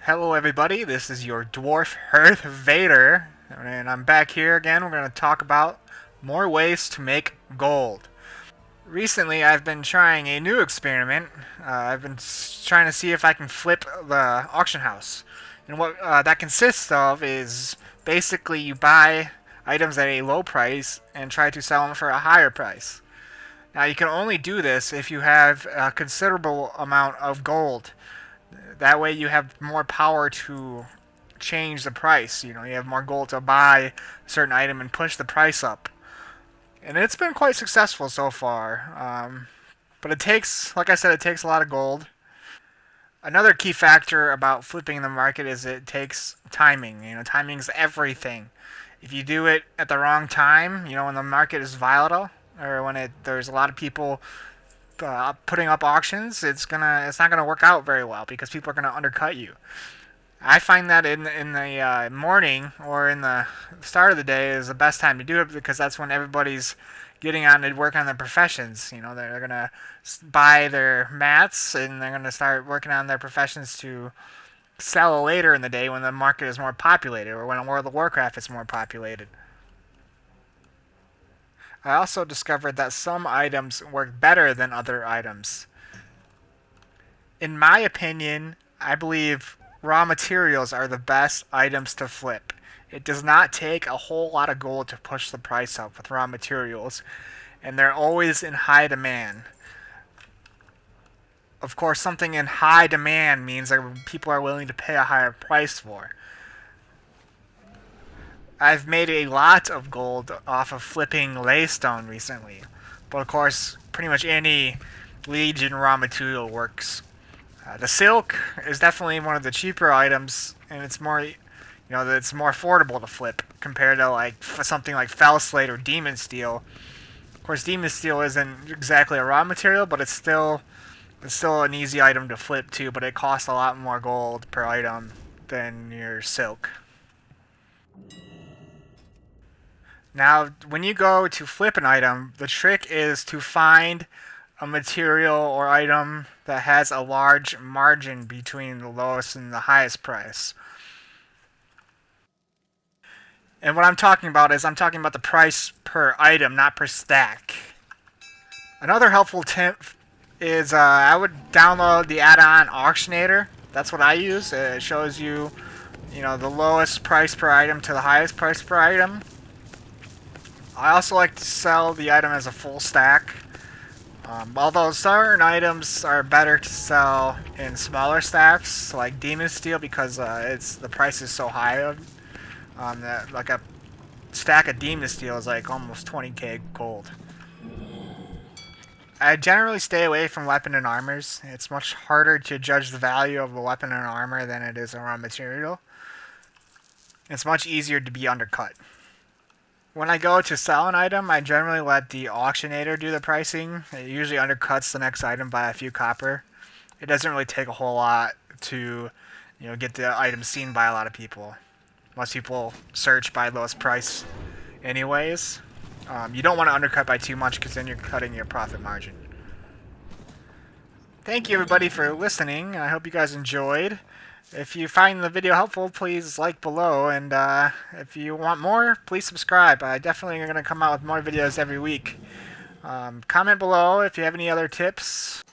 Hello everybody, this is your Dwarf Hearthvador, and I'm back here again. We're going to talk about more ways to make gold. Recently I've been trying a new experiment. I've been trying to see if I can flip the auction house. And what that consists of is basically you buy items at a low price and try to sell them for a higher price. Now you can only do this if you have a considerable amount of gold. That way you have more power to change the price. You have more gold to buy a certain item and push the price up. And it's been quite successful so far. But it takes, like I said, it takes a lot of gold. Another key factor about flipping the market is it takes timing. Timing's everything. If you do it at the wrong time, when the market is volatile or when there's a lot of people putting up auctions, it's not gonna work out very well because people are gonna undercut you. I find that in the morning or in the start of the day is the best time to do it because that's when everybody's getting on to work on their professions. They're gonna buy their mats and they're gonna start working on their professions to sell later in the day when the market is more populated or when World of Warcraft is more populated. I also discovered that some items work better than other items. In my opinion, I believe raw materials are the best items to flip. It does not take a whole lot of gold to push the price up with raw materials, and they're always in high demand. Of course, something in high demand means that people are willing to pay a higher price for. I've made a lot of gold off of flipping laystone recently. But of course, pretty much any Legion raw material works. The silk is definitely one of the cheaper items, and it's more, it's more affordable to flip compared to like something like Fell Slate or Demon Steel. Of course, Demon Steel isn't exactly a raw material, but it's still an easy item to flip too. But it costs a lot more gold per item than your silk. Now, when you go to flip an item, the trick is to find a material or item that has a large margin between the lowest and the highest price. And what I'm talking about is I'm talking about the price per item, not per stack. Another helpful tip is I would download the add-on Auctionator. That's what I use. It shows you, the lowest price per item to the highest price per item. I also like to sell the item as a full stack. Although certain items are better to sell in smaller stacks, like Demon Steel, because the price is so high. Like a stack of Demon Steel is like almost 20k gold. I generally stay away from weapon and armors. It's much harder to judge the value of a weapon and armor than it is a raw material. It's much easier to be undercut. When I go to sell an item, I generally let the auctionator do the pricing. It usually undercuts the next item by a few copper. It doesn't really take a whole lot to, get the item seen by a lot of people. Most people search by lowest price anyways. You don't want to undercut by too much because then you're cutting your profit margin. Thank you everybody for listening. I hope you guys enjoyed. If you find the video helpful, please like below, and if you want more, please subscribe. I definitely am going to come out with more videos every week. Comment below if you have any other tips.